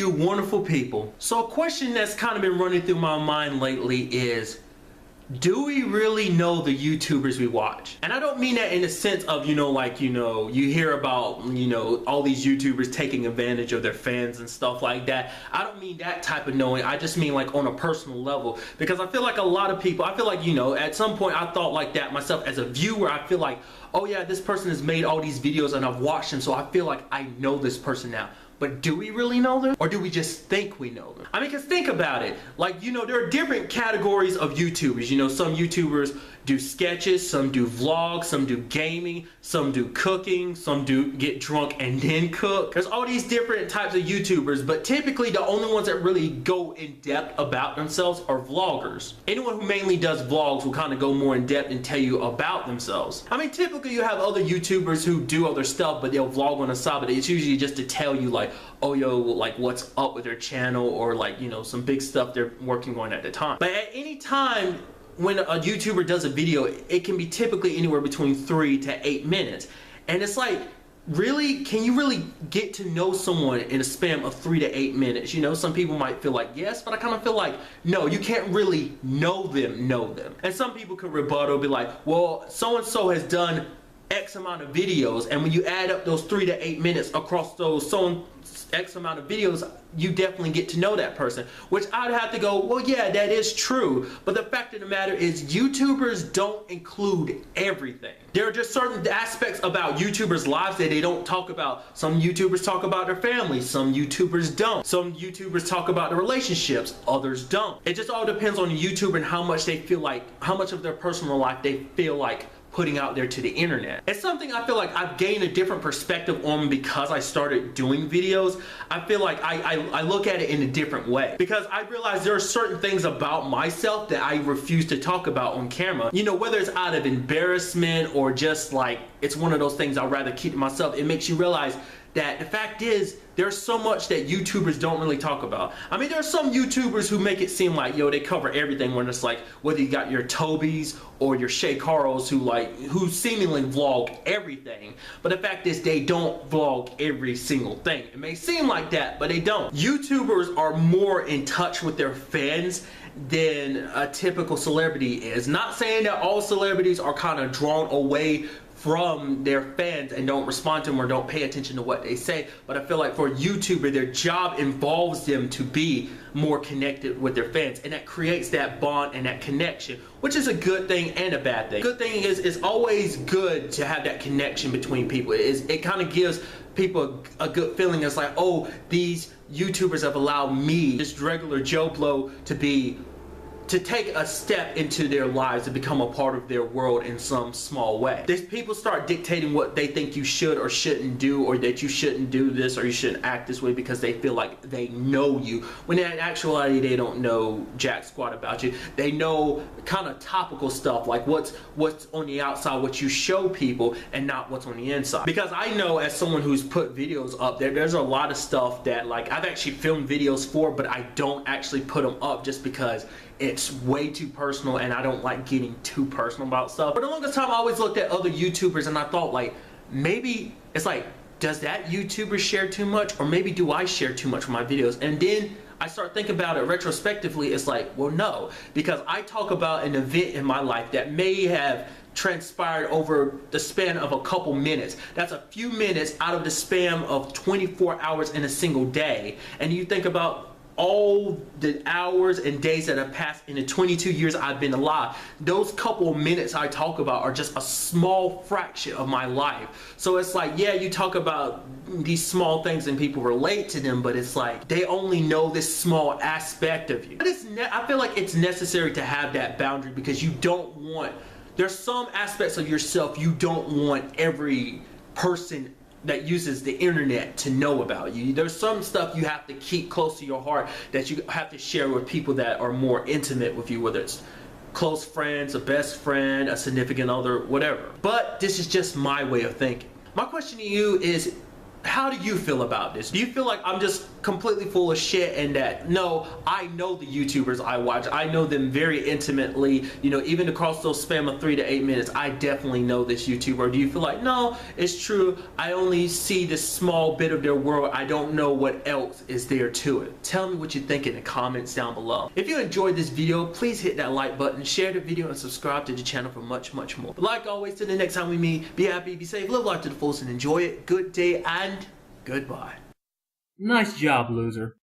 you wonderful people. So a question that's kind of been running through my mind lately is, do we really know the YouTubers we watch? And I don't mean that in the sense of, you hear about, all these YouTubers taking advantage of their fans and stuff like that. I don't mean that type of knowing. I just mean like on a personal level, because I feel like a lot of people, at some point I thought like that myself as a viewer. I feel like, oh yeah, this person has made all these videos and I've watched them, so I feel like I know this person now. But do we really know them? Or do we just think we know them? I mean, because think about it. Like, there are different categories of YouTubers. Some YouTubers do sketches, some do vlogs, some do gaming, some do cooking, some do get drunk and then cook. There's all these different types of YouTubers, but typically the only ones that really go in depth about themselves are vloggers. Anyone who mainly does vlogs will kind of go more in depth and tell you about themselves. I mean, typically you have other YouTubers who do other stuff, but they'll vlog on the side, but it's usually just to tell you like, oh yo, like what's up with their channel, or like, some big stuff they're working on at the time. But at any time when a YouTuber does a video, it can be typically anywhere between 3 to 8 minutes. And it's like, really, can you really get to know someone in a span of 3 to 8 minutes? Some people might feel like yes, but I kind of feel like no, you can't really know them. And some people could rebuttal, be like, well, so-and-so has done X amount of videos, and when you add up those 3 to 8 minutes across those X amount of videos, you definitely get to know that person. Which I'd have to go, well yeah, that is true, but the fact of the matter is YouTubers don't include everything. There are just certain aspects about YouTubers' lives that they don't talk about. Some YouTubers talk about their families, some YouTubers don't. Some YouTubers talk about their relationships, others don't. It just all depends on the YouTuber and how much of their personal life they feel like putting out there to the internet. It's something I feel like I've gained a different perspective on because I started doing videos. I feel like I look at it in a different way, because I realize there are certain things about myself that I refuse to talk about on camera. Whether it's out of embarrassment or just like it's one of those things I'd rather keep to myself. It makes you realize that the fact is there's so much that YouTubers don't really talk about. I mean, there are some YouTubers who make it seem like, they cover everything, when it's like, whether you got your Tobys or your Shay Carls who seemingly vlog everything, but the fact is they don't vlog every single thing. It may seem like that, but they don't. YouTubers are more in touch with their fans than a typical celebrity is. Not saying that all celebrities are kind of drawn away from their fans and don't respond to them or don't pay attention to what they say, but I feel like for a YouTuber, their job involves them to be more connected with their fans, and that creates that bond and that connection, which is a good thing and a bad thing. Good thing is it's always good to have that connection between people. It kind of gives people a good feeling. It's like, oh, these YouTubers have allowed me, just regular Joe Blow, to take a step into their lives, to become a part of their world in some small way. These people start dictating what they think you should or shouldn't do, or that you shouldn't do this or you shouldn't act this way because they feel like they know you, when in actuality they don't know jack squat about you. They know kind of topical stuff, like what's on the outside, what you show people, and not what's on the inside. Because I know, as someone who's put videos up there's a lot of stuff that like I've actually filmed videos for, but I don't actually put them up just because it's way too personal and I don't like getting too personal about stuff. For the longest time I always looked at other YouTubers and I thought like, maybe it's like, does that YouTuber share too much, or maybe do I share too much with my videos? And then I start thinking about it retrospectively. It's like, well no, because I talk about an event in my life that may have transpired over the span of a couple minutes. That's a few minutes out of the span of 24 hours in a single day. And you think about all the hours and days that have passed in the 22 years I've been alive. Those couple of minutes I talk about are just a small fraction of my life. So it's like, yeah, you talk about these small things and people relate to them, but it's like they only know this small aspect of you. But I feel like it's necessary to have that boundary, because you don't want, there's some aspects of yourself you don't want every person that uses the internet to know about you. There's some stuff you have to keep close to your heart, that you have to share with people that are more intimate with you, whether it's close friends, a best friend, a significant other, whatever. But this is just my way of thinking. My question to you is, how do you feel about this? Do you feel like I'm just completely full of shit and that, no, I know the YouTubers I watch. I know them very intimately, you know, even across those span of 3 to 8 minutes, I definitely know this YouTuber. Or do you feel like, no, it's true, I only see this small bit of their world, I don't know what else is there to it? Tell me what you think in the comments down below. If you enjoyed this video, please hit that like button, share the video, and subscribe to the channel for much, much more. But like always, till the next time we meet, be happy, be safe, live life to the fullest, and enjoy it. Good day and goodbye. Nice job, loser.